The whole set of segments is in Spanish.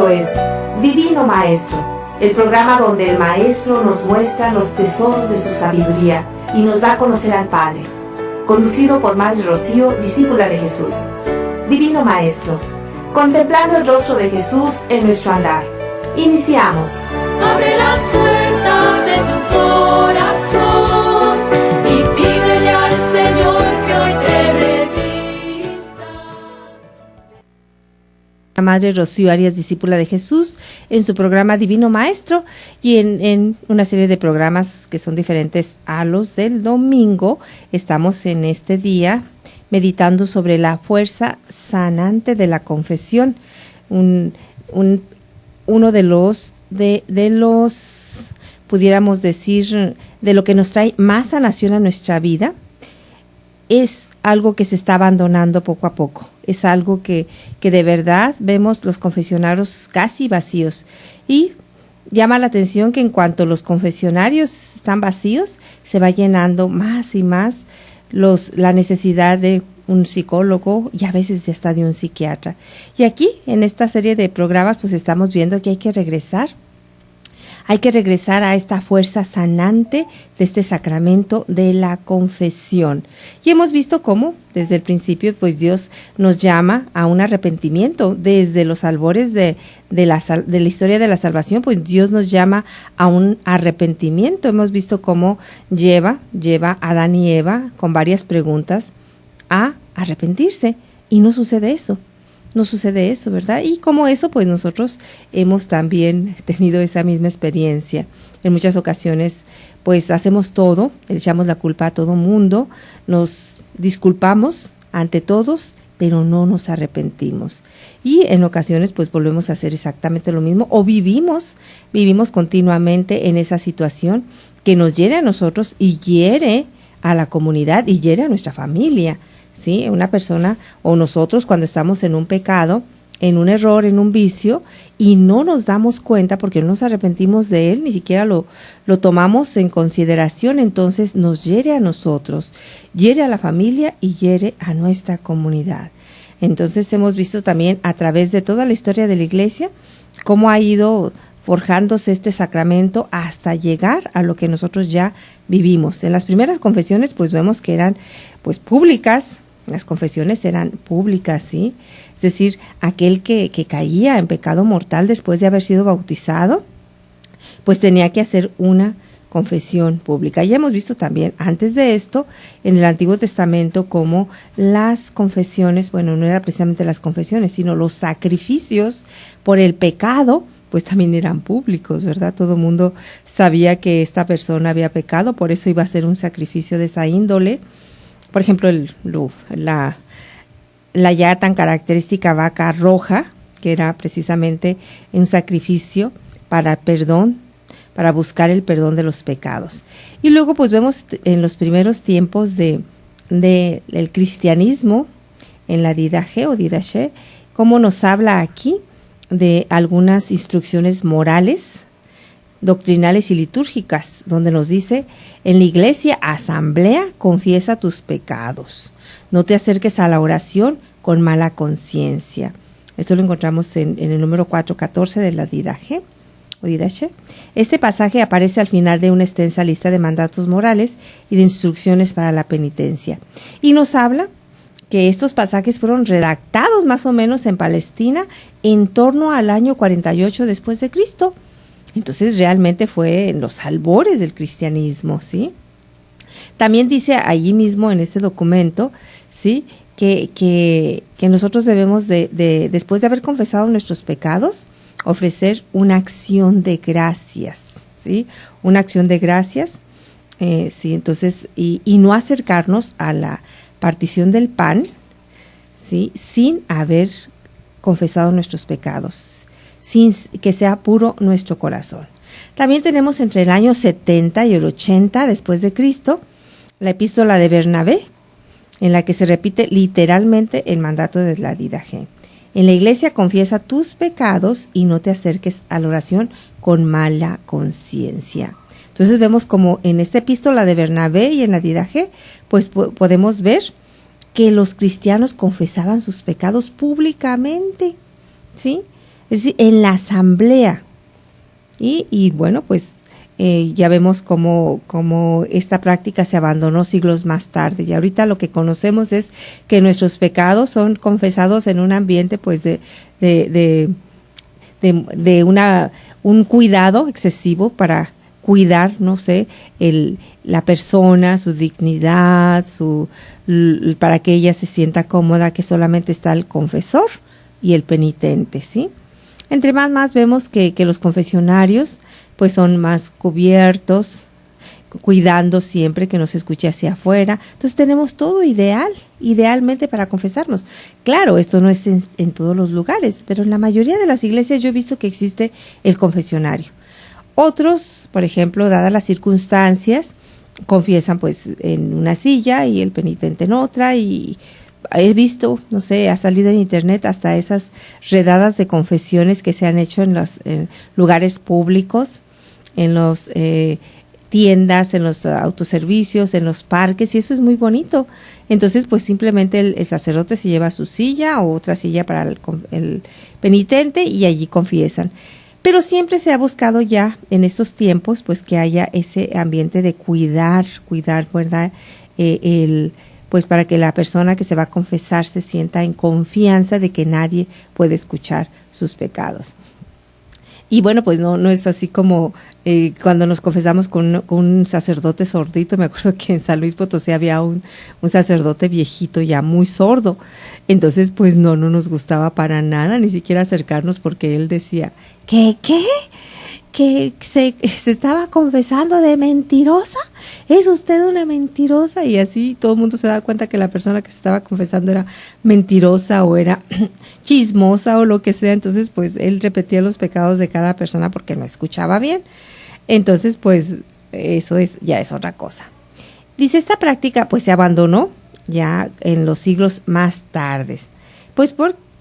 Esto es Divino Maestro, el programa donde el Maestro nos muestra los tesoros de su sabiduría y nos da a conocer al Padre. Conducido por Madre Rocío, discípula de Jesús. Divino Maestro, contemplando el rostro de Jesús en nuestro andar. Iniciamos. Abre las puertas de tu corazón y pídele al Señor que hoy te revista. La Madre Rocío Arias, discípula de Jesús, en su programa Divino Maestro y en una serie de programas que son diferentes a los del domingo. Estamos en este día meditando sobre la fuerza sanante de la confesión, uno de los pudiéramos decir, de lo que nos trae más sanación a nuestra vida. Es algo que se está abandonando poco a poco. Es algo que de verdad vemos los confesionarios casi vacíos. Y llama la atención que en cuanto los confesionarios están vacíos, se va llenando más y más la necesidad de un psicólogo y a veces hasta de un psiquiatra. Y aquí, en esta serie de programas, pues estamos viendo que hay que regresar a esta fuerza sanante de este sacramento de la confesión. Y hemos visto cómo, desde el principio, pues Dios nos llama a un arrepentimiento. Desde los albores de la historia de la salvación, pues Dios nos llama a un arrepentimiento. Hemos visto cómo lleva a Adán y Eva con varias preguntas a arrepentirse. Y no sucede eso. No sucede eso, ¿verdad? Y como eso, pues nosotros hemos también tenido esa misma experiencia. En muchas ocasiones, pues hacemos todo, le echamos la culpa a todo mundo, nos disculpamos ante todos, pero no nos arrepentimos. Y en ocasiones, pues volvemos a hacer exactamente lo mismo o vivimos continuamente en esa situación que nos hiere a nosotros y hiere a la comunidad y hiere a nuestra familia. ¿Sí? Una persona o nosotros cuando estamos en un pecado, en un error, en un vicio y no nos damos cuenta porque no nos arrepentimos de él, ni siquiera lo tomamos en consideración, entonces nos hiere a nosotros, hiere a la familia y hiere a nuestra comunidad. Entonces hemos visto también a través de toda la historia de la Iglesia cómo ha ido forjándose este sacramento hasta llegar a lo que nosotros ya vivimos. En las primeras confesiones pues vemos que eran pues públicas. Las confesiones eran públicas, ¿sí? Es decir, aquel que caía en pecado mortal después de haber sido bautizado, pues tenía que hacer una confesión pública. Ya hemos visto también antes de esto, en el Antiguo Testamento, cómo las confesiones, bueno, no eran precisamente las confesiones, sino los sacrificios por el pecado, pues también eran públicos, ¿verdad? Todo el mundo sabía que esta persona había pecado, por eso iba a ser un sacrificio de esa índole. Por ejemplo, la ya tan característica vaca roja, que era precisamente un sacrificio para perdón, para buscar el perdón de los pecados. Y luego pues vemos en los primeros tiempos del cristianismo, en la Didache o Didache, cómo nos habla aquí de algunas instrucciones morales, doctrinales y litúrgicas, donde nos dice: en la iglesia asamblea confiesa tus pecados, no te acerques a la oración con mala conciencia. Esto lo encontramos en el número 414 de la Didache o Didache. Este pasaje aparece al final de una extensa lista de mandatos morales y de instrucciones para la penitencia, y nos habla que estos pasajes fueron redactados más o menos en Palestina en torno al año 48 después de Cristo. Entonces realmente fue en los albores del cristianismo, ¿sí? También dice allí mismo en este documento, ¿sí?, que nosotros debemos después de haber confesado nuestros pecados, ofrecer una acción de gracias, ¿sí? Una acción de gracias, sí, entonces, y no acercarnos a la partición del pan, ¿sí?, sin haber confesado nuestros pecados, sin que sea puro nuestro corazón. También tenemos entre el año 70 y el 80 después de Cristo la epístola de Bernabé, en la que se repite literalmente el mandato de la Didache. En la iglesia confiesa tus pecados y no te acerques a la oración con mala conciencia. Entonces vemos como en esta epístola de Bernabé y en la Didache, pues podemos ver que los cristianos confesaban sus pecados públicamente, ¿sí? es decir, en la asamblea. Y bueno, pues ya vemos cómo esta práctica se abandonó siglos más tarde. Y ahorita lo que conocemos es que nuestros pecados son confesados en un ambiente pues de un cuidado excesivo para cuidar, no sé, la persona, su dignidad, para que ella se sienta cómoda, que solamente está el confesor y el penitente, ¿sí? Entre más vemos que los confesionarios pues son más cubiertos, cuidando siempre que nos escuche hacia afuera. Entonces tenemos todo idealmente para confesarnos. Claro, esto no es en todos los lugares, pero en la mayoría de las iglesias yo he visto que existe el confesionario. Otros, por ejemplo, dadas las circunstancias, confiesan pues en una silla y el penitente en otra, y he visto, no sé, ha salido en internet hasta esas redadas de confesiones que se han hecho en los lugares públicos, en los tiendas, en los autoservicios, en los parques, y eso es muy bonito. Entonces, pues simplemente el sacerdote se lleva su silla o otra silla para el penitente y allí confiesan. Pero siempre se ha buscado ya en estos tiempos, pues que haya ese ambiente de cuidar, ¿verdad? Pues para que la persona que se va a confesar se sienta en confianza de que nadie puede escuchar sus pecados. Y bueno, pues no es así como cuando nos confesamos con un sacerdote sordito. Me acuerdo que en San Luis Potosí había un sacerdote viejito ya muy sordo. Entonces, pues no nos gustaba para nada, ni siquiera acercarnos, porque él decía, ¿qué? Que se estaba confesando de mentirosa. ¿Es usted una mentirosa? Y así todo el mundo se da cuenta que la persona que se estaba confesando era mentirosa o era chismosa o lo que sea. Entonces, pues él repetía los pecados de cada persona porque no escuchaba bien. Entonces, pues eso ya es otra cosa. Dice, esta práctica pues se abandonó ya en los siglos más tardes. Pues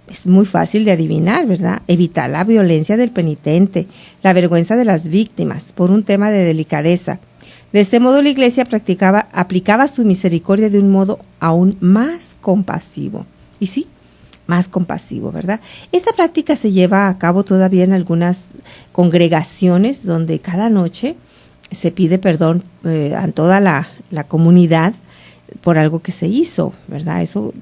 es muy fácil de adivinar, ¿verdad? Evitar la violencia del penitente, la vergüenza de las víctimas, por un tema de delicadeza. De este modo la Iglesia aplicaba su misericordia de un modo aún más compasivo. Y sí, más compasivo, ¿verdad? Esta práctica se lleva a cabo todavía en algunas congregaciones donde cada noche se pide perdón a toda la comunidad por algo que se hizo, ¿verdad? Eso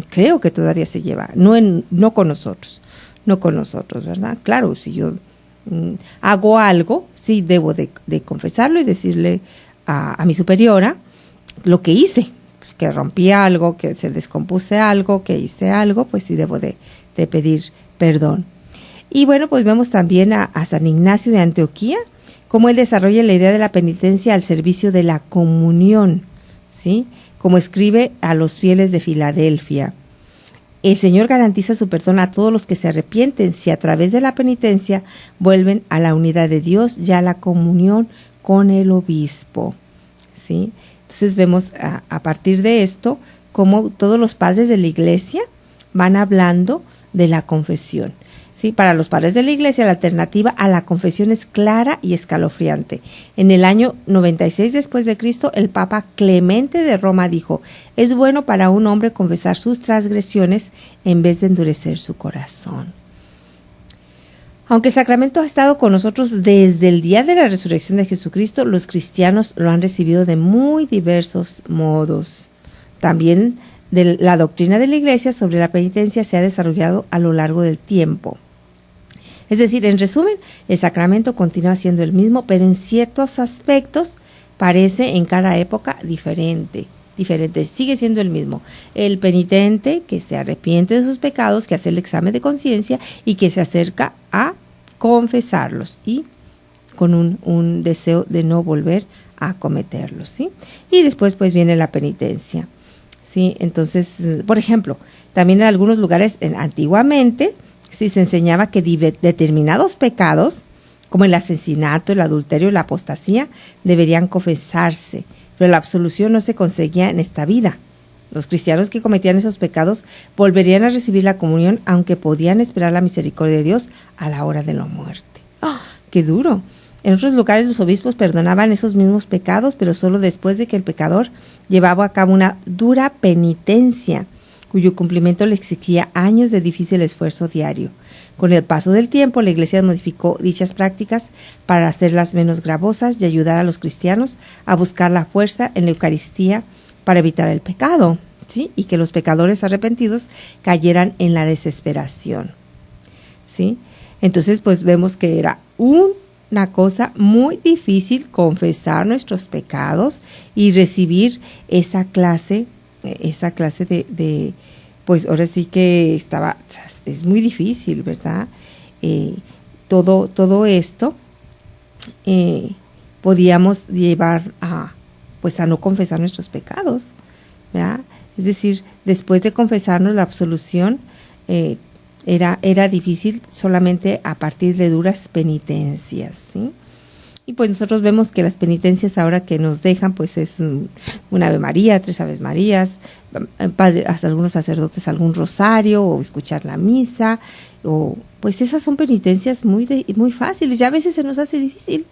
creo que todavía se lleva, no con nosotros, ¿verdad? Claro, si yo hago algo, sí debo de confesarlo y decirle a mi superiora lo que hice, que rompí algo, que se descompuse algo, que hice algo, pues sí debo de pedir perdón. Y bueno, pues vemos también a San Ignacio de Antioquía, cómo él desarrolla la idea de la penitencia al servicio de la comunión, ¿sí? Como escribe a los fieles de Filadelfia. El Señor garantiza su perdón a todos los que se arrepienten si a través de la penitencia vuelven a la unidad de Dios y a la comunión con el obispo, ¿sí? Entonces vemos a partir de esto cómo todos los padres de la Iglesia van hablando de la confesión. ¿Sí? Para los padres de la Iglesia, la alternativa a la confesión es clara y escalofriante. En el año 96 después de Cristo, el Papa Clemente de Roma dijo: es bueno para un hombre confesar sus transgresiones en vez de endurecer su corazón. Aunque el sacramento ha estado con nosotros desde el día de la resurrección de Jesucristo, los cristianos lo han recibido de muy diversos modos. También la doctrina de la Iglesia sobre la penitencia se ha desarrollado a lo largo del tiempo. Es decir, en resumen, el sacramento continúa siendo el mismo, pero en ciertos aspectos parece en cada época diferente. Sigue siendo el mismo. El penitente que se arrepiente de sus pecados, que hace el examen de conciencia y que se acerca a confesarlos y con un deseo de no volver a cometerlos, ¿sí? Y después pues viene la penitencia, ¿sí? Entonces, por ejemplo, también en algunos lugares antiguamente sí se enseñaba que determinados pecados, como el asesinato, el adulterio, la apostasía, deberían confesarse, pero la absolución no se conseguía en esta vida. Los cristianos que cometían esos pecados volverían a recibir la comunión, aunque podían esperar la misericordia de Dios a la hora de la muerte. ¡Oh, qué duro! En otros lugares los obispos perdonaban esos mismos pecados, pero solo después de que el pecador llevaba a cabo una dura penitencia, cuyo cumplimiento le exigía años de difícil esfuerzo diario. Con el paso del tiempo, la Iglesia modificó dichas prácticas para hacerlas menos gravosas y ayudar a los cristianos a buscar la fuerza en la Eucaristía para evitar el pecado, ¿sí? Y que los pecadores arrepentidos cayeran en la desesperación, ¿sí? Entonces, pues vemos que era una cosa muy difícil confesar nuestros pecados y recibir esa clase de pues ahora sí que es muy difícil, ¿verdad? Todo esto podíamos llevar a no confesar nuestros pecados, ¿verdad? Es decir, después de confesarnos la absolución, era difícil solamente a partir de duras penitencias, ¿sí? Y pues nosotros vemos que las penitencias ahora que nos dejan, pues es una Ave María, 3 Aves Marías, hasta algunos sacerdotes algún rosario o escuchar la misa, o pues esas son penitencias muy fáciles, ya a veces se nos hace difícil.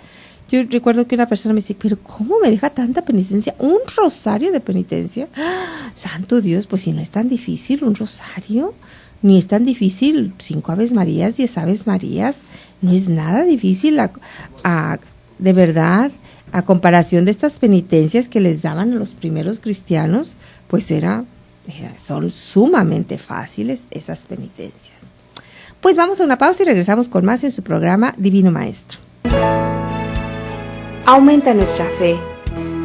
Yo recuerdo que una persona me dice, pero ¿cómo me deja tanta penitencia? ¿Un rosario de penitencia? ¡Ah! Santo Dios, pues si no es tan difícil un rosario, ni es tan difícil 5 Aves Marías, 10 Aves Marías, no es nada difícil de verdad, a comparación de estas penitencias que les daban a los primeros cristianos, pues son sumamente fáciles esas penitencias. Pues vamos a una pausa y regresamos con más en su programa Divino Maestro. Aumenta nuestra fe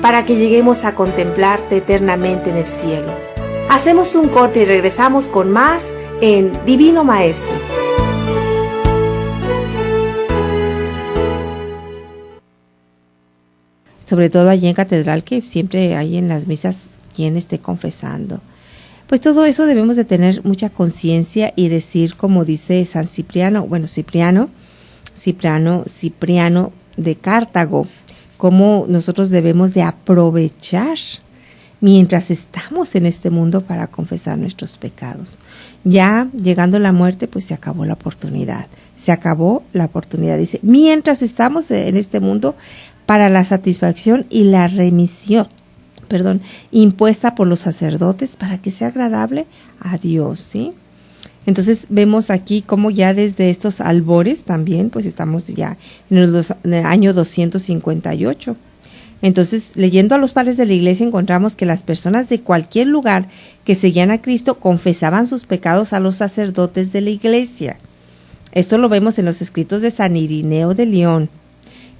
para que lleguemos a contemplarte eternamente en el cielo. Hacemos un corte y regresamos con más en Divino Maestro. Sobre todo allí en Catedral, que siempre hay en las misas quien esté confesando. Pues todo eso debemos de tener mucha conciencia y decir, como dice San Cipriano, Cipriano de Cartago, cómo nosotros debemos de aprovechar mientras estamos en este mundo para confesar nuestros pecados. Ya llegando la muerte, pues se acabó la oportunidad. Dice, mientras estamos en este mundo, para la satisfacción y la remisión, impuesta por los sacerdotes para que sea agradable a Dios, ¿sí? Entonces vemos aquí cómo ya desde estos albores también, pues estamos ya en el año 258. Entonces, leyendo a los padres de la Iglesia, encontramos que las personas de cualquier lugar que seguían a Cristo confesaban sus pecados a los sacerdotes de la Iglesia. Esto lo vemos en los escritos de San Irineo de León,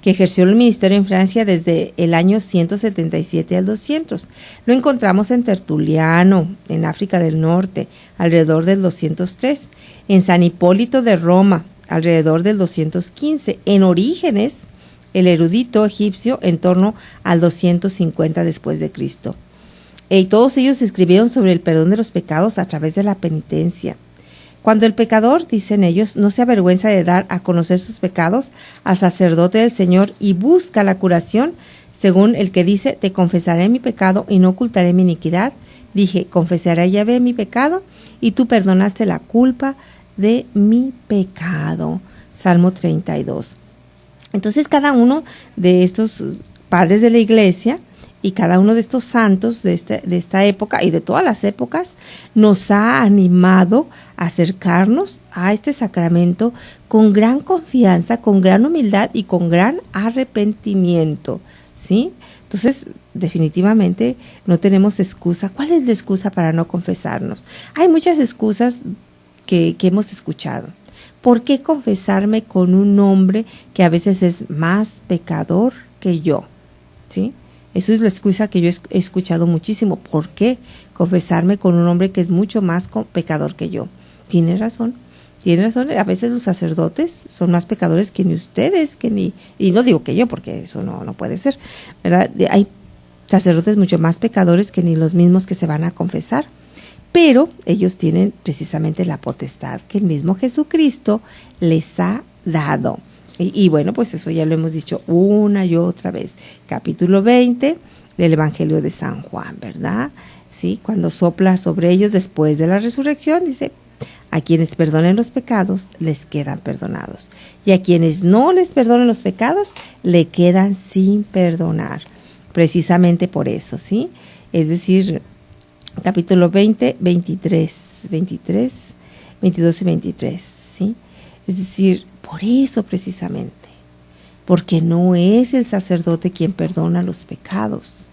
que ejerció el ministerio en Francia desde el año 177 al 200. Lo encontramos en Tertuliano, en África del Norte, alrededor del 203, en San Hipólito de Roma, alrededor del 215, en Orígenes, el erudito egipcio, en torno al 250 después de Cristo. Y todos ellos escribieron sobre el perdón de los pecados a través de la penitencia. Cuando el pecador, dicen ellos, no se avergüenza de dar a conocer sus pecados al sacerdote del Señor y busca la curación, según el que dice, te confesaré mi pecado y no ocultaré mi iniquidad, dije, confesaré a Yahvé mi pecado y tú perdonaste la culpa de mi pecado. Salmo 32. Entonces cada uno de estos padres de la Iglesia y cada uno de estos santos de esta época y de todas las épocas nos ha animado a acercarnos a este sacramento con gran confianza, con gran humildad y con gran arrepentimiento, ¿sí? Entonces, definitivamente no tenemos excusa. ¿Cuál es la excusa para no confesarnos? Hay muchas excusas que hemos escuchado. ¿Por qué confesarme con un hombre que a veces es más pecador que yo? ¿Sí? Eso es la excusa que yo he escuchado muchísimo. ¿Por qué confesarme con un hombre que es mucho más pecador que yo? Tiene razón. A veces los sacerdotes son más pecadores que ni ustedes, y no digo que yo, porque eso no puede ser, ¿verdad? Hay sacerdotes mucho más pecadores que ni los mismos que se van a confesar. Pero ellos tienen precisamente la potestad que el mismo Jesucristo les ha dado. Y bueno, pues eso ya lo hemos dicho una y otra vez. Capítulo 20 del Evangelio de San Juan, ¿verdad? Sí, cuando sopla sobre ellos después de la resurrección, dice, a quienes perdonen los pecados, les quedan perdonados. Y a quienes no les perdonen los pecados, le quedan sin perdonar. Precisamente por eso, ¿sí? Es decir, capítulo 20, 22 y 23, ¿sí? Es decir, por eso precisamente, porque no es el sacerdote quien perdona los pecados,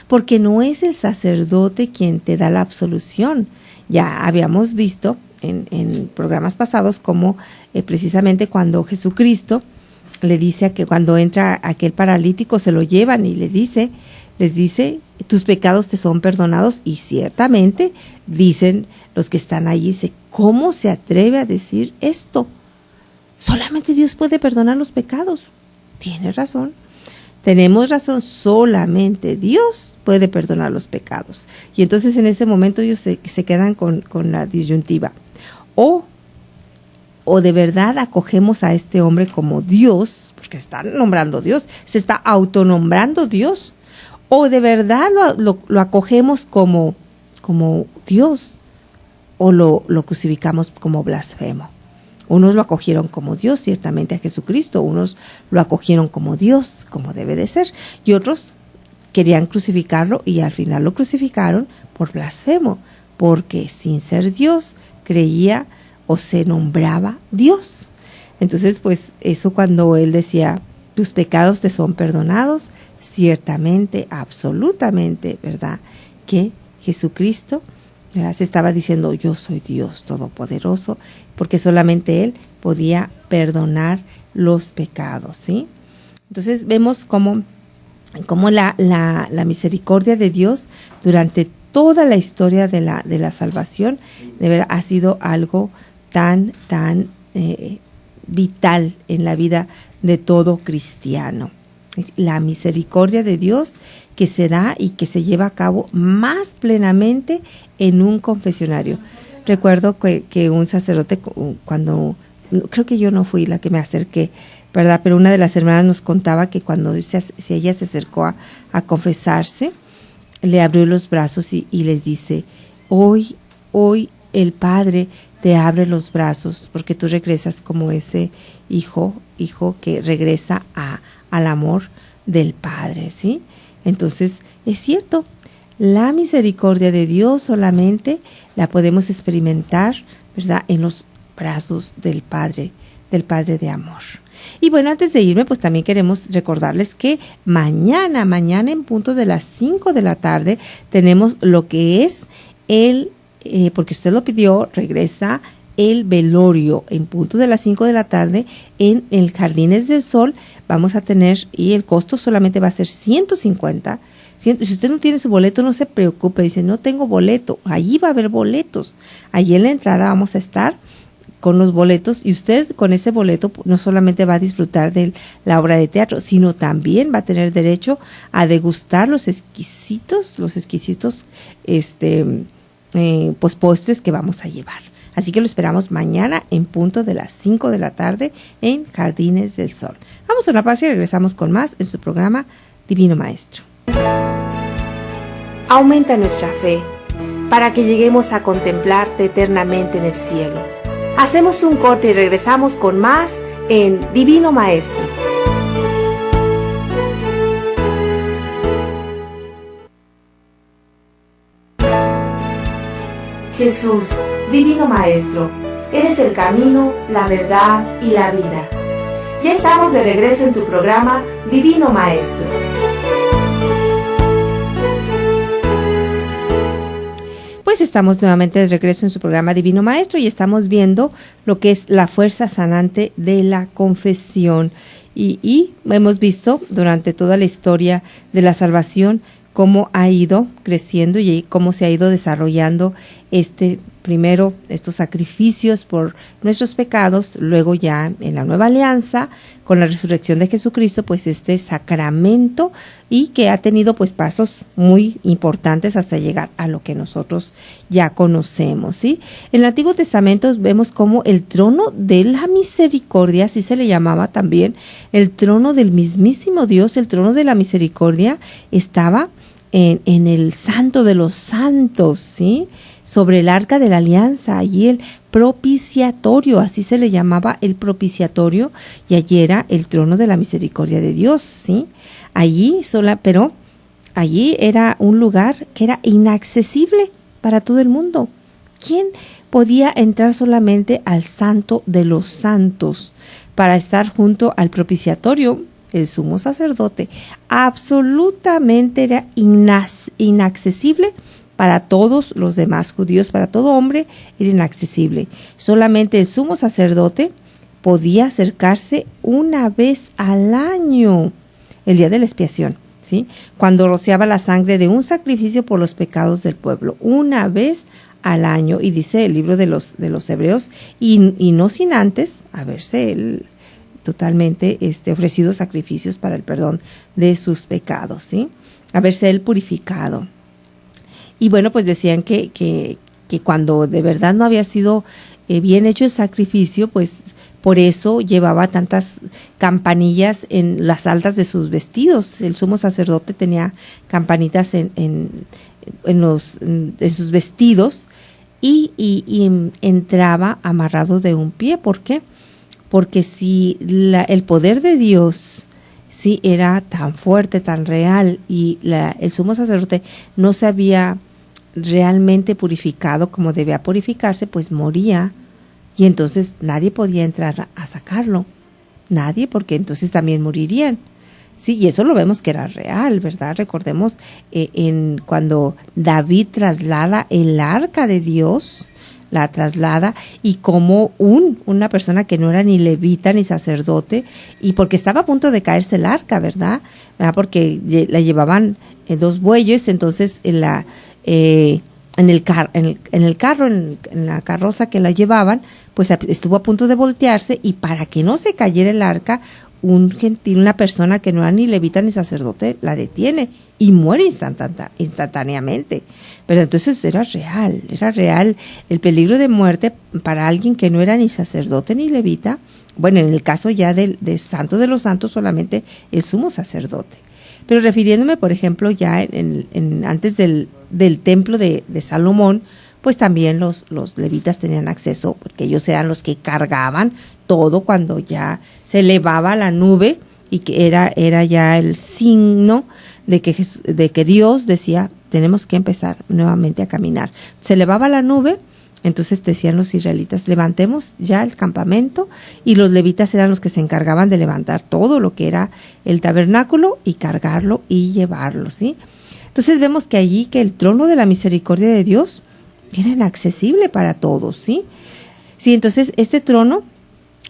porque no es el sacerdote quien te da la absolución. Ya habíamos visto en programas pasados cómo precisamente cuando Jesucristo le dice a que cuando entra aquel paralítico se lo llevan y les dice, tus pecados te son perdonados, y ciertamente dicen los que están allí, dice, ¿cómo se atreve a decir esto? Solamente Dios puede perdonar los pecados. Tiene razón. Tenemos razón, solamente Dios puede perdonar los pecados. Y entonces en ese momento ellos se quedan con la disyuntiva. O de verdad acogemos a este hombre como Dios, porque está nombrando Dios, se está autonombrando Dios. O de verdad lo acogemos como Dios, o lo crucificamos como blasfemo. Unos lo acogieron como Dios, ciertamente a Jesucristo, unos lo acogieron como Dios, como debe de ser, y otros querían crucificarlo y al final lo crucificaron por blasfemo, porque sin ser Dios creía o se nombraba Dios. Entonces, pues eso cuando él decía, tus pecados te son perdonados, ciertamente, absolutamente, ¿verdad? Que Jesucristo, ¿verdad?, se estaba diciendo, yo soy Dios Todopoderoso, porque solamente Él podía perdonar los pecados, ¿sí? Entonces vemos cómo la misericordia de Dios durante toda la historia de la salvación, de verdad, ha sido algo tan vital en la vida de todo cristiano. La misericordia de Dios que se da y que se lleva a cabo más plenamente en un confesionario. Recuerdo que un sacerdote, cuando, creo que yo no fui la que me acerqué, ¿verdad? Pero una de las hermanas nos contaba que cuando si ella se acercó a confesarse, le abrió los brazos y les dice, hoy el Padre te abre los brazos porque tú regresas como ese hijo que regresa al amor del Padre, ¿sí? Entonces, es cierto, la misericordia de Dios solamente la podemos experimentar, ¿verdad?, en los brazos del Padre de amor. Y bueno, antes de irme, pues también queremos recordarles que mañana en punto de las 5 de la tarde, tenemos lo que es porque usted lo pidió, regresa el velorio en punto de las 5 de la tarde en el Jardines del Sol. Vamos a tener, y el costo solamente va a ser 150. Si usted no tiene su boleto, no se preocupe, dice, no tengo boleto, allí va a haber boletos. Allí en la entrada vamos a estar con los boletos, y usted con ese boleto no solamente va a disfrutar de la obra de teatro, sino también va a tener derecho a degustar los exquisitos pues postres que vamos a llevar. Así que lo esperamos mañana en punto de las 5 de la tarde en Jardines del Sol. Vamos a una pausa y regresamos con más en su programa Divino Maestro. Aumenta nuestra fe para que lleguemos a contemplarte eternamente en el cielo. Hacemos un corte y regresamos con más en Divino Maestro. Jesús, Divino Maestro, eres el camino, la verdad y la vida. Ya estamos de regreso en tu programa Divino Maestro. Pues estamos nuevamente de regreso en su programa Divino Maestro y estamos viendo lo que es la fuerza sanante de la confesión. Y hemos visto durante toda la historia de la salvación cómo ha ido creciendo y cómo se ha ido desarrollando primero estos sacrificios por nuestros pecados, luego ya en la nueva alianza con la resurrección de Jesucristo, pues este sacramento, y que ha tenido pues pasos muy importantes hasta llegar a lo que nosotros ya conocemos, ¿sí? En el Antiguo Testamento vemos cómo el trono de la misericordia, así se le llamaba también, el trono del mismísimo Dios, el trono de la misericordia, estaba en el Santo de los Santos, ¿sí? Sobre el arca de la alianza, allí el propiciatorio, así se le llamaba, el propiciatorio, y allí era el trono de la misericordia de Dios, ¿sí? Pero allí era un lugar que era inaccesible, para todo el mundo. ¿Quién podía entrar solamente al Santo de los Santos para estar junto al propiciatorio? El sumo sacerdote. Absolutamente era inaccesible para todos los demás judíos, para todo hombre era inaccesible. Solamente el sumo sacerdote podía acercarse una vez al año, el día de la expiación, ¿sí? Cuando rociaba la sangre de un sacrificio por los pecados del pueblo, una vez al año. Y dice el libro de los Hebreos, y no sin antes haberse él totalmente ofrecido sacrificios para el perdón de sus pecados, ¿sí? Haberse él purificado. Y bueno, pues decían que cuando de verdad no había sido bien hecho el sacrificio, pues por eso llevaba tantas campanillas en las altas de sus vestidos. El sumo sacerdote tenía campanitas en sus vestidos y entraba amarrado de un pie. ¿Por qué? Porque si el poder de Dios sí era tan fuerte, tan real, y el sumo sacerdote no se había realmente purificado como debía purificarse, pues moría, y entonces nadie podía entrar a sacarlo. Nadie, porque entonces también morirían. Sí, y eso lo vemos que era real, ¿verdad? Recordemos cuando David traslada el arca de Dios, la traslada, y como una persona que no era ni levita ni sacerdote, y porque estaba a punto de caerse el arca, ¿verdad? Porque la llevaban 2 bueyes, entonces en la carroza que la llevaban, pues estuvo a punto de voltearse, y para que no se cayera el arca, un gentil, una persona que no era ni levita ni sacerdote, la detiene y muere instantáneamente. Pero entonces era real el peligro de muerte para alguien que no era ni sacerdote ni levita. Bueno, en el caso ya del Santo de los Santos, solamente el sumo sacerdote. Pero refiriéndome, por ejemplo, ya antes del templo de Salomón, pues también los levitas tenían acceso, porque ellos eran los que cargaban todo cuando ya se elevaba la nube, y que era ya el signo de que Dios decía, tenemos que empezar nuevamente a caminar. Se elevaba la nube, entonces decían los israelitas, levantemos ya el campamento, y los levitas eran los que se encargaban de levantar todo lo que era el tabernáculo y cargarlo y llevarlo, ¿sí? Entonces vemos que allí que el trono de la misericordia de Dios era inaccesible para todos, ¿sí? Sí, entonces este trono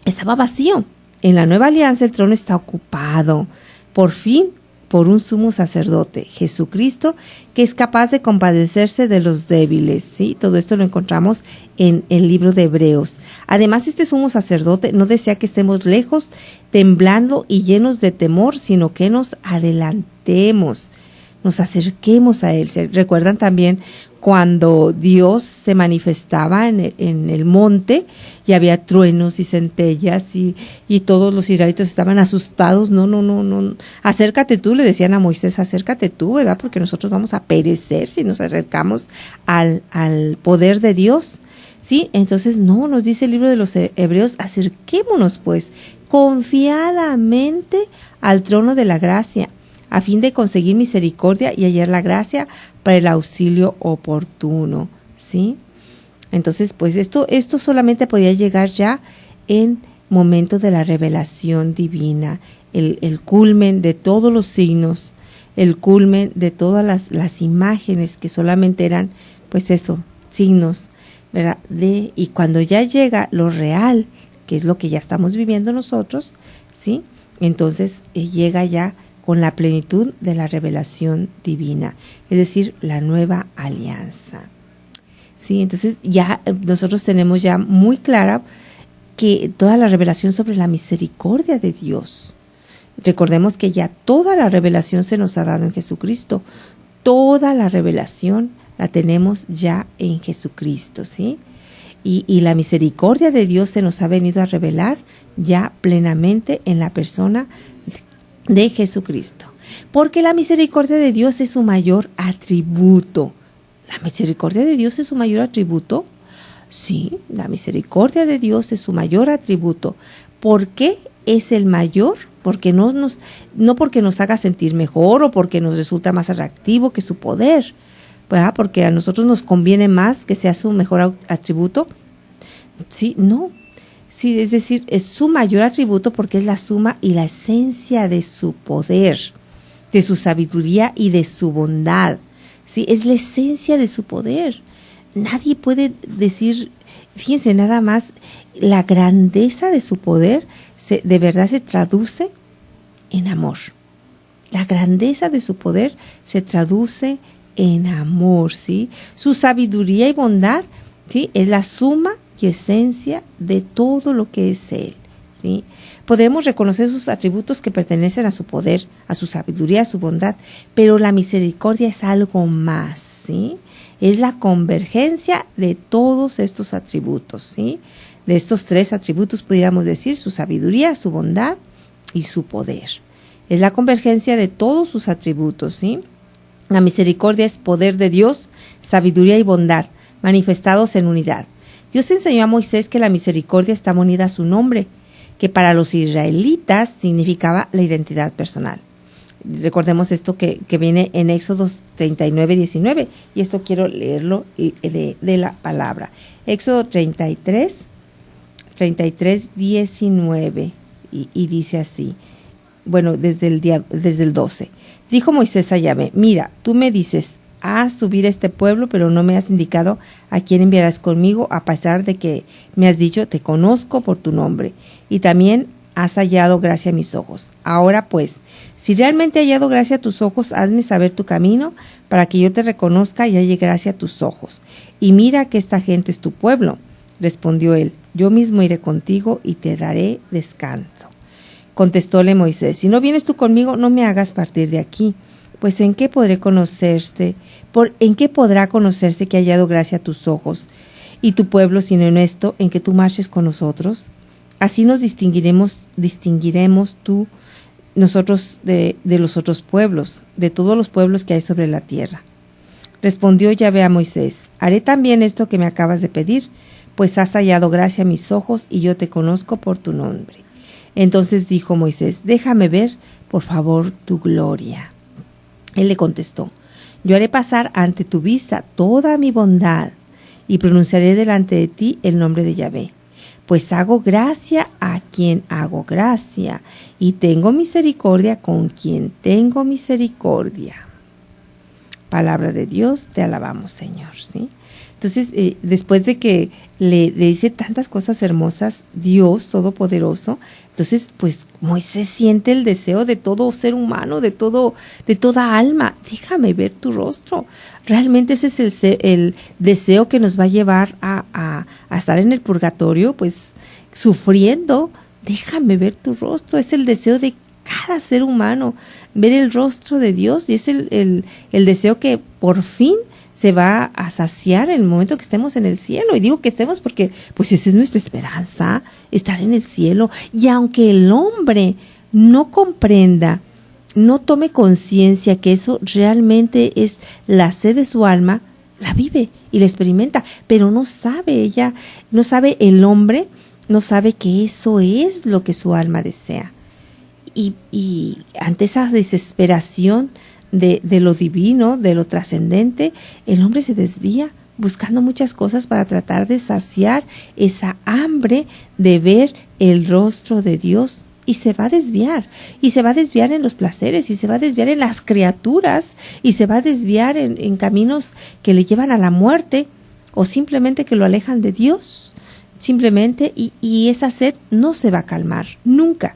estaba vacío. En la nueva alianza el trono está ocupado, por fin, por un sumo sacerdote, Jesucristo, que es capaz de compadecerse de los débiles, ¿sí? Todo esto lo encontramos en el libro de Hebreos. Además, este sumo sacerdote no desea que estemos lejos, temblando y llenos de temor, sino que nos adelantemos, nos acerquemos a Él. ¿Se recuerdan también cuando Dios se manifestaba en el monte y había truenos y centellas y todos los israelitas estaban asustados? No, acércate tú, le decían a Moisés, acércate tú, ¿verdad? Porque nosotros vamos a perecer si nos acercamos al poder de Dios, ¿sí? Entonces, no, nos dice el libro de los Hebreos, acerquémonos pues confiadamente al trono de la gracia, a fin de conseguir misericordia y hallar la gracia para el auxilio oportuno, ¿sí? Entonces, pues esto solamente podía llegar ya en momento de la revelación divina, el culmen de todos los signos, el culmen de todas las imágenes que solamente eran, pues eso, signos, ¿verdad? Y cuando ya llega lo real, que es lo que ya estamos viviendo nosotros, ¿sí? Entonces llega ya con la plenitud de la revelación divina, es decir, la nueva alianza. Sí, entonces ya nosotros tenemos ya muy clara que toda la revelación sobre la misericordia de Dios. Recordemos que ya toda la revelación se nos ha dado en Jesucristo. Toda la revelación la tenemos ya en Jesucristo, ¿sí? Y la misericordia de Dios se nos ha venido a revelar ya plenamente en la persona de Jesucristo, porque la misericordia de Dios es su mayor atributo. ¿La misericordia de Dios es su mayor atributo? Sí, la misericordia de Dios es su mayor atributo. ¿Por qué es el mayor? Porque no porque nos haga sentir mejor o porque nos resulta más atractivo que su poder, ¿verdad? Porque a nosotros nos conviene más que sea su mejor atributo. Sí, no. Sí, es decir, es su mayor atributo porque es la suma y la esencia de su poder, de su sabiduría y de su bondad. Sí, es la esencia de su poder. Nadie puede decir, fíjense nada más, la grandeza de su poder de verdad se traduce en amor. La grandeza de su poder se traduce en amor, ¿sí? Su sabiduría y bondad, ¿sí? Es la suma y esencia de todo lo que es Él, ¿sí? Podremos reconocer sus atributos que pertenecen a su poder, a su sabiduría, a su bondad, pero la misericordia es algo más, ¿sí? Es la convergencia de todos estos atributos, ¿sí? De estos 3 atributos pudiéramos decir su sabiduría, su bondad y su poder. Es la convergencia de todos sus atributos, ¿sí? La misericordia es poder de Dios, sabiduría y bondad, manifestados en unidad. Dios enseñó a Moisés que la misericordia estaba unida a su nombre, que para los israelitas significaba la identidad personal. Recordemos esto que viene en Éxodo 39, 19, y esto quiero leerlo de la palabra. Éxodo 33, 19, y dice así, bueno, desde el 12. Dijo Moisés a Yahvé, mira, tú me dices, haz subir este pueblo, pero no me has indicado a quién enviarás conmigo, a pesar de que me has dicho, te conozco por tu nombre, y también has hallado gracia a mis ojos. Ahora pues, si realmente he hallado gracia a tus ojos, hazme saber tu camino, para que yo te reconozca y halle gracia a tus ojos. Y mira que esta gente es tu pueblo. Respondió él, yo mismo iré contigo y te daré descanso. Contestóle Moisés, si no vienes tú conmigo, no me hagas partir de aquí. Pues ¿en qué podrá conocerse que ha hallado gracia a tus ojos y tu pueblo, sino en esto, en que tú marches con nosotros? Así nos distinguiremos nosotros de los otros pueblos, de todos los pueblos que hay sobre la tierra. Respondió Yahvé a Moisés, haré también esto que me acabas de pedir, pues has hallado gracia a mis ojos y yo te conozco por tu nombre. Entonces dijo Moisés, déjame ver, por favor, tu gloria. Él le contestó, yo haré pasar ante tu vista toda mi bondad y pronunciaré delante de ti el nombre de Yahvé. Pues hago gracia a quien hago gracia y tengo misericordia con quien tengo misericordia. Palabra de Dios, te alabamos, Señor, ¿sí? Entonces, después de que le dice tantas cosas hermosas, Dios Todopoderoso, entonces, pues, Moisés siente el deseo de todo ser humano, de toda alma. Déjame ver tu rostro. Realmente ese es el deseo que nos va a llevar a estar en el purgatorio, pues, sufriendo. Déjame ver tu rostro. Es el deseo de cada ser humano, ver el rostro de Dios, y es el deseo que por fin se va a saciar en el momento que estemos en el cielo. Y digo que estemos porque pues esa es nuestra esperanza, estar en el cielo. Y aunque el hombre no comprenda, no tome conciencia que eso realmente es la sed de su alma, la vive y la experimenta, pero no sabe el hombre, no sabe que eso es lo que su alma desea. Y ante esa desesperación de lo divino, de lo trascendente, el hombre se desvía buscando muchas cosas para tratar de saciar esa hambre de ver el rostro de Dios, y se va a desviar en los placeres, y se va a desviar en las criaturas, y se va a desviar en caminos que le llevan a la muerte, o simplemente que lo alejan de Dios, simplemente, y esa sed no se va a calmar nunca.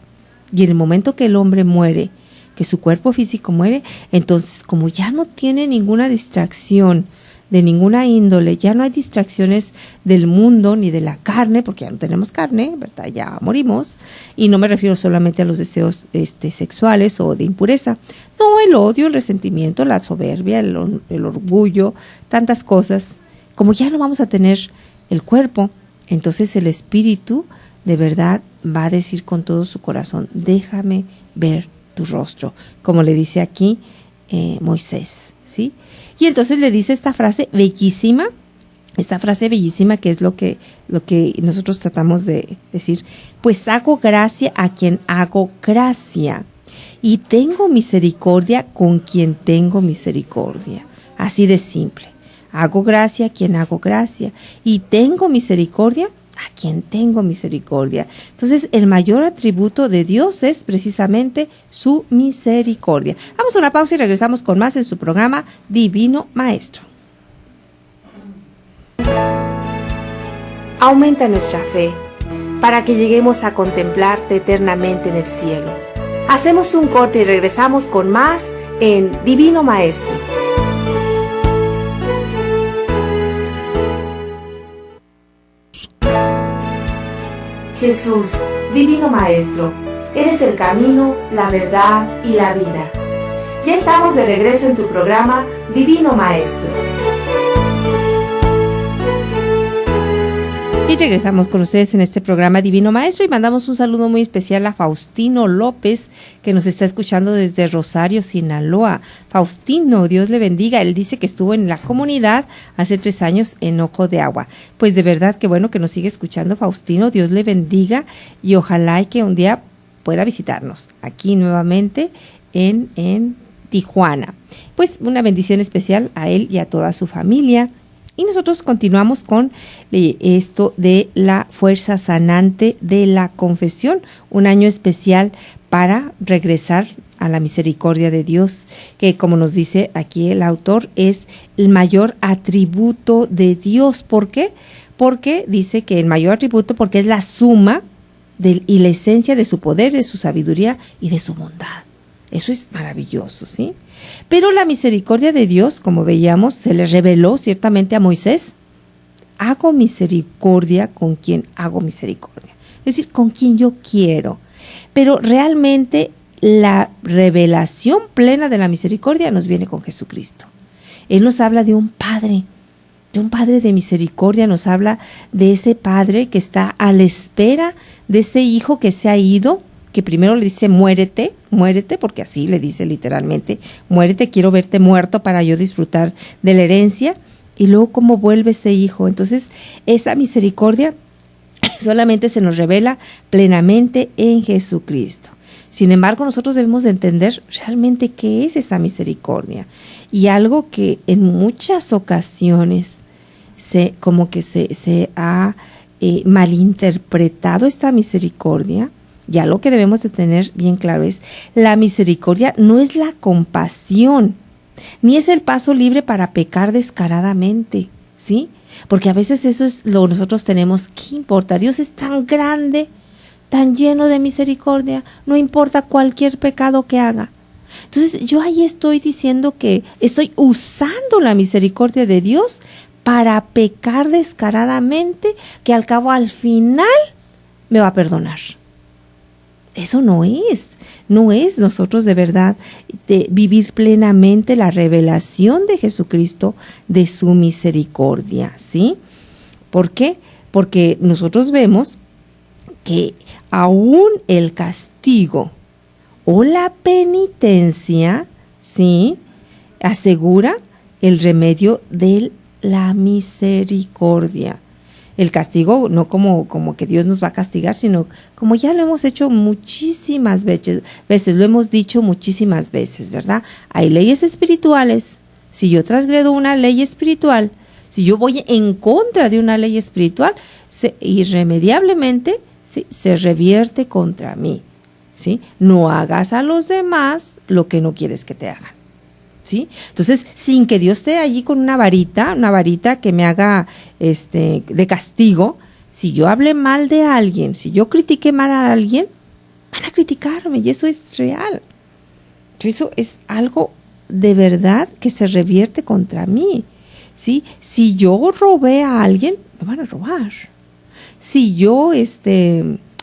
Y en el momento que el hombre muere, que su cuerpo físico muere, entonces como ya no tiene ninguna distracción de ninguna índole, ya no hay distracciones del mundo ni de la carne, porque ya no tenemos carne, ¿verdad? Ya morimos, y no me refiero solamente a los deseos sexuales o de impureza, no, el odio, el resentimiento, la soberbia, el orgullo, tantas cosas. Como ya no vamos a tener el cuerpo, entonces el espíritu de verdad va a decir con todo su corazón, déjame ver tu rostro, como le dice aquí Moisés, ¿sí? Y entonces le dice esta frase bellísima que es lo que nosotros tratamos de decir, pues hago gracia a quien hago gracia y tengo misericordia con quien tengo misericordia. Así de simple. Hago gracia a quien hago gracia y tengo misericordia a quien tengo misericordia. Entonces, el mayor atributo de Dios es precisamente su misericordia. Vamos a una pausa y regresamos con más en su programa Divino Maestro. Aumenta nuestra fe para que lleguemos a contemplarte eternamente en el cielo. Hacemos un corte y regresamos con más en Divino Maestro. Jesús, Divino Maestro, eres el camino, la verdad y la vida. Ya estamos de regreso en tu programa Divino Maestro. Y regresamos con ustedes en este programa Divino Maestro y mandamos un saludo muy especial a Faustino López, que nos está escuchando desde Rosario, Sinaloa. Faustino, Dios le bendiga. Él dice que estuvo en la comunidad hace 3 años en Ojo de Agua. Pues de verdad que bueno que nos sigue escuchando, Faustino. Dios le bendiga y ojalá y que un día pueda visitarnos aquí nuevamente en Tijuana. Pues una bendición especial a él y a toda su familia. Y nosotros continuamos con esto de la fuerza sanante de la confesión, un año especial para regresar a la misericordia de Dios, que como nos dice aquí el autor, es el mayor atributo de Dios. ¿Por qué? Porque dice que el mayor atributo porque es la suma y la esencia de su poder, de su sabiduría y de su bondad. Eso es maravilloso, ¿sí? Pero la misericordia de Dios, como veíamos, se le reveló ciertamente a Moisés. Hago misericordia con quien hago misericordia. Es decir, con quien yo quiero. Pero realmente la revelación plena de la misericordia nos viene con Jesucristo. Él nos habla de un Padre de misericordia, nos habla de ese Padre que está a la espera de ese hijo que se ha ido, que primero le dice muérete, porque así le dice literalmente, muérete, quiero verte muerto para yo disfrutar de la herencia, y luego cómo vuelve ese hijo. Entonces, esa misericordia solamente se nos revela plenamente en Jesucristo. Sin embargo, nosotros debemos de entender realmente qué es esa misericordia, y algo que en muchas ocasiones se ha malinterpretado esta misericordia. Ya lo que debemos de tener bien claro es, la misericordia no es la compasión, ni es el paso libre para pecar descaradamente, ¿sí? Porque a veces eso es lo que nosotros tenemos. ¿Qué importa? Dios es tan grande, tan lleno de misericordia, no importa cualquier pecado que haga. Entonces yo ahí estoy diciendo que estoy usando la misericordia de Dios para pecar descaradamente, que al cabo, al final, me va a perdonar. Eso no es nosotros de verdad de vivir plenamente la revelación de Jesucristo, de su misericordia, ¿sí? ¿Por qué? Porque nosotros vemos que aún el castigo o la penitencia, ¿sí?, asegura el remedio de la misericordia. El castigo no como que Dios nos va a castigar, sino como ya lo hemos hecho muchísimas veces, lo hemos dicho muchísimas veces, ¿verdad? Hay leyes espirituales. Si yo transgredo una ley espiritual, si yo voy en contra de una ley espiritual, irremediablemente se revierte contra mí, ¿sí? No hagas a los demás lo que no quieres que te hagan, ¿sí? Entonces, sin que Dios esté allí con una varita que me haga de castigo, si yo hablé mal de alguien, si yo critiqué mal a alguien, van a criticarme, y eso es real. Eso es algo de verdad que se revierte contra mí, ¿sí? Si yo robé a alguien, me van a robar. Si yo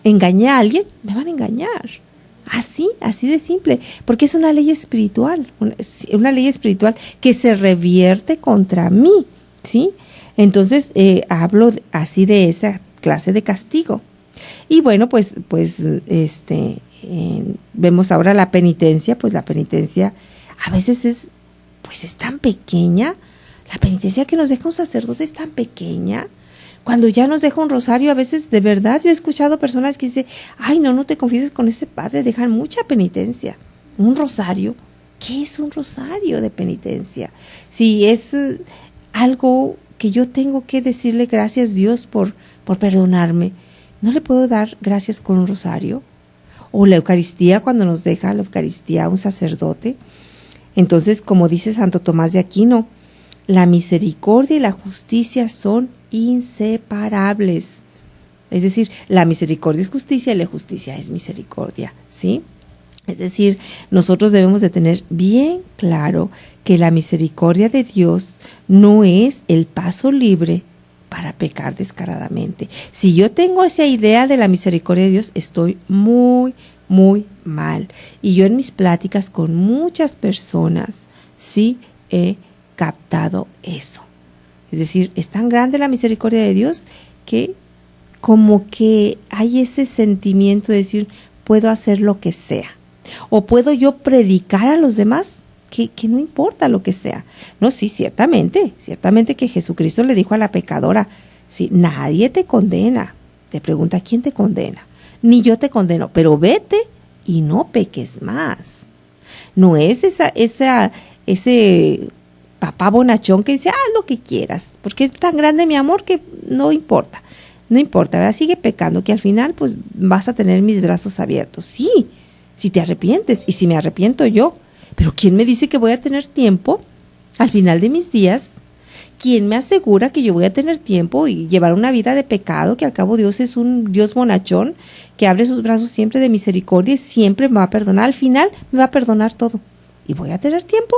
engañé a alguien, me van a engañar. Así de simple, porque es una ley espiritual, una ley espiritual que se revierte contra mí, ¿sí? Entonces, hablo así de esa clase de castigo. Y bueno, pues vemos ahora la penitencia. Pues la penitencia a veces es tan pequeña, la penitencia que nos deja un sacerdote es tan pequeña. Cuando ya nos deja un rosario, a veces de verdad yo he escuchado personas que dicen, ay, no te confieses con ese padre, dejan mucha penitencia. Un rosario, ¿qué es un rosario de penitencia? Si es algo que yo tengo que decirle gracias Dios por perdonarme, ¿no le puedo dar gracias con un rosario? O la Eucaristía, cuando nos deja la Eucaristía un sacerdote. Entonces, como dice Santo Tomás de Aquino, la misericordia y la justicia son inseparables. Es decir, la misericordia es justicia y la justicia es misericordia, ¿sí? Es decir, nosotros debemos de tener bien claro que la misericordia de Dios no es el paso libre para pecar descaradamente. Si yo tengo esa idea de la misericordia de Dios, estoy muy, muy mal. Y yo en mis pláticas con muchas personas, sí he captado eso. Es decir, es tan grande la misericordia de Dios que como que hay ese sentimiento de decir, puedo hacer lo que sea. O puedo yo predicar a los demás que no importa lo que sea. No, sí, ciertamente que Jesucristo le dijo a la pecadora, sí, nadie te condena. Te pregunta, ¿quién te condena? Ni yo te condeno, pero vete y no peques más. No es ese papá bonachón que dice, haz lo que quieras, porque es tan grande mi amor que no importa. No importa, ¿verdad? Sigue pecando, que al final pues vas a tener mis brazos abiertos. Sí, si te arrepientes, y si me arrepiento yo. Pero ¿quién me dice que voy a tener tiempo al final de mis días? ¿Quién me asegura que yo voy a tener tiempo y llevar una vida de pecado, que al cabo Dios es un Dios bonachón, que abre sus brazos siempre de misericordia y siempre me va a perdonar? Al final me va a perdonar todo. ¿Y voy a tener tiempo?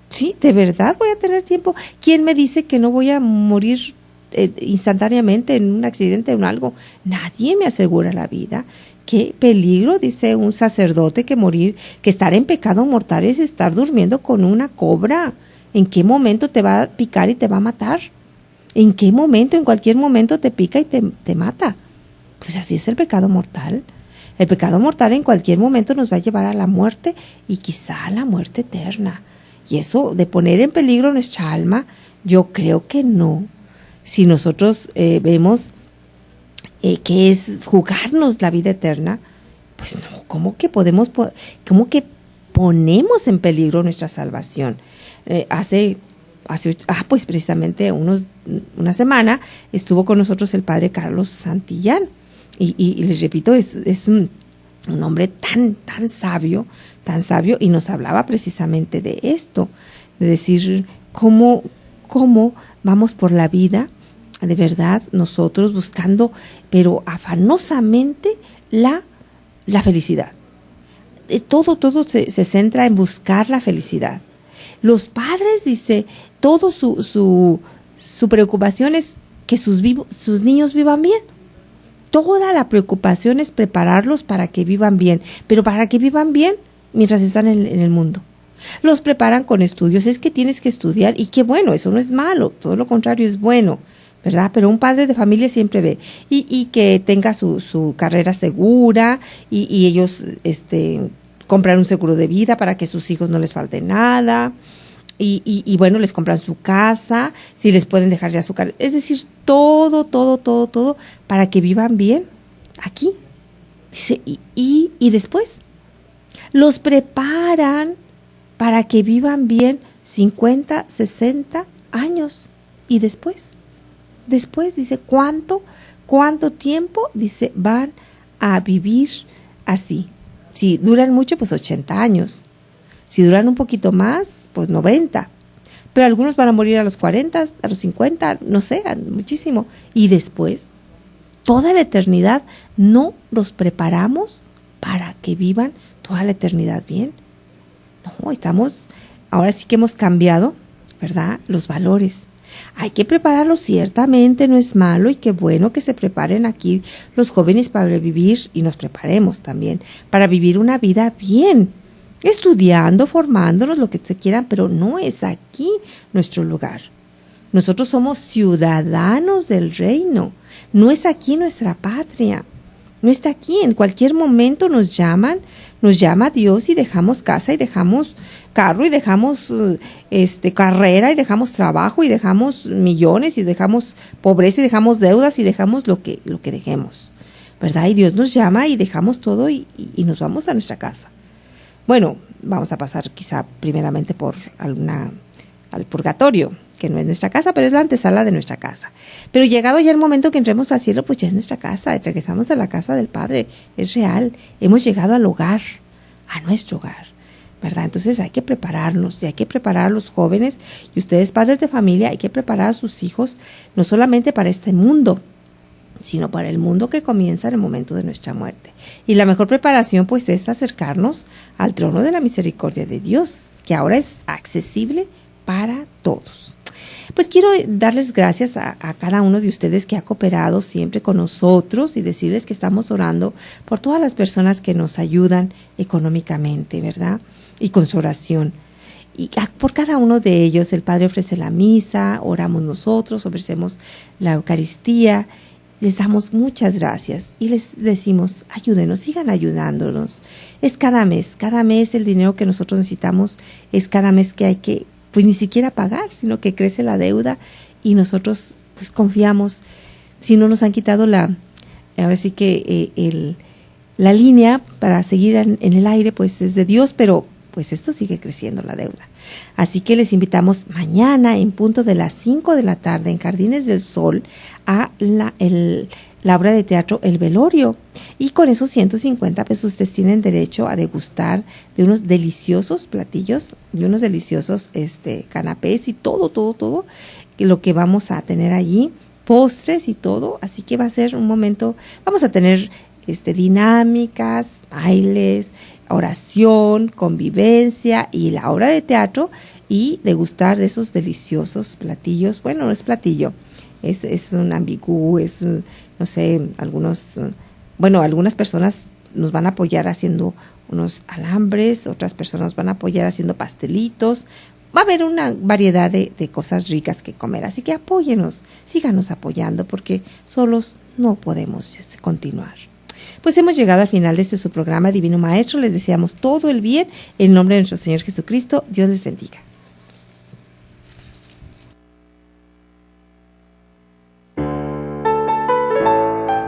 Sí, de verdad voy a tener tiempo. ¿Quién me dice que no voy a morir instantáneamente en un accidente o en algo? Nadie me asegura la vida. Qué peligro, dice un sacerdote, que estar en pecado mortal es estar durmiendo con una cobra. ¿En qué momento te va a picar y te va a matar? ¿En qué momento? En cualquier momento te pica y te mata. Pues así es el pecado mortal. El pecado mortal en cualquier momento nos va a llevar a la muerte, y quizá a la muerte eterna. Y eso de poner en peligro nuestra alma, yo creo que no. Si nosotros vemos que es jugarnos la vida eterna, pues no, ¿cómo que ponemos en peligro nuestra salvación? Pues precisamente una semana estuvo con nosotros el padre Carlos Santillán, y les repito, es un hombre tan sabio, y nos hablaba precisamente de esto, de decir cómo vamos por la vida, de verdad, nosotros buscando, pero afanosamente, la felicidad. Todo se centra en buscar la felicidad. Los padres, dice, todo su preocupación es que sus niños vivan bien. Toda la preocupación es prepararlos para que vivan bien, pero para que vivan bien mientras están en el mundo. Los preparan con estudios, es que tienes que estudiar, y qué bueno, eso no es malo, todo lo contrario es bueno, ¿verdad? Pero un padre de familia siempre ve y que tenga su carrera segura, y ellos compran un seguro de vida para que a sus hijos no les falte nada, y bueno, les compran su casa, si les pueden dejar ya su carrera, es decir, todo para que vivan bien aquí. Dice, y después los preparan para que vivan bien 50, 60 años, y después dice, ¿cuánto tiempo? Dice, van a vivir así. Si duran mucho, pues 80 años. Si duran un poquito más, pues 90. Pero algunos van a morir a los 40, a los 50, no sé, muchísimo. Y después, toda la eternidad, ¿no los preparamos para que vivan toda la eternidad bien? No, ahora sí que hemos cambiado, ¿verdad?, los valores. Hay que prepararlos, ciertamente no es malo, y qué bueno que se preparen aquí los jóvenes para vivir, y nos preparemos también para vivir una vida bien, estudiando, formándonos, lo que se quieran, pero no es aquí nuestro lugar. Nosotros somos ciudadanos del reino, no es aquí nuestra patria, no está aquí. En cualquier momento nos llama Dios, y dejamos casa, y dejamos carro, y dejamos carrera, y dejamos trabajo, y dejamos millones, y dejamos pobreza, y dejamos deudas, y dejamos lo que dejemos, ¿verdad? Y Dios nos llama, y dejamos todo, y nos vamos a nuestra casa. Bueno, vamos a pasar quizá primeramente por al purgatorio, que no es nuestra casa, pero es la antesala de nuestra casa. Pero llegado ya el momento que entremos al cielo, pues ya es nuestra casa, regresamos a la casa del Padre, es real, hemos llegado al hogar, a nuestro hogar, ¿verdad? Entonces hay que prepararnos, y hay que preparar a los jóvenes, y ustedes padres de familia, hay que preparar a sus hijos, no solamente para este mundo, sino para el mundo que comienza en el momento de nuestra muerte. Y la mejor preparación pues es acercarnos al trono de la misericordia de Dios, que ahora es accesible para todos. Pues quiero darles gracias a cada uno de ustedes que ha cooperado siempre con nosotros y decirles que estamos orando por todas las personas que nos ayudan económicamente, ¿verdad? Y con su oración. Y por cada uno de ellos el Padre ofrece la misa, oramos nosotros, ofrecemos la Eucaristía. Les damos muchas gracias y les decimos, ayúdenos, sigan ayudándonos. Es cada mes el dinero que nosotros necesitamos, es cada mes que hay que, pues ni siquiera pagar, sino que crece la deuda y nosotros pues confiamos. Si no nos han quitado ahora sí que la línea para seguir en el aire, pues es de Dios, pero pues esto sigue creciendo la deuda. Así que les invitamos mañana en punto de las 5 de la tarde en Jardines del Sol a la obra de teatro El Velorio. Y con esos 150 pesos ustedes tienen derecho a degustar de unos deliciosos platillos, de unos deliciosos canapés y todo, lo que vamos a tener allí, postres y todo. Así que va a ser un momento, vamos a tener dinámicas, bailes, oración, convivencia y la obra de teatro y degustar de esos deliciosos platillos. Bueno, no es platillo, es un ambigú, no sé, algunas personas nos van a apoyar haciendo unos alambres, otras personas van a apoyar haciendo pastelitos. Va a haber una variedad de cosas ricas que comer, así que apóyenos, síganos apoyando porque solos no podemos continuar. Pues hemos llegado al final de su programa Divino Maestro. Les deseamos todo el bien en nombre de nuestro Señor Jesucristo. Dios les bendiga.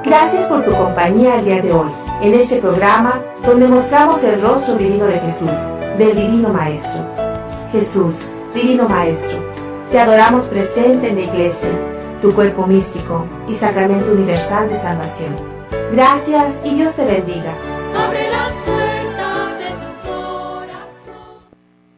Gracias por tu compañía el día de hoy, en este programa donde mostramos el rostro divino de Jesús, del Divino Maestro. Jesús, Divino Maestro, te adoramos presente en la Iglesia, tu cuerpo místico y sacramento universal de salvación. Gracias y Dios te bendiga. Abre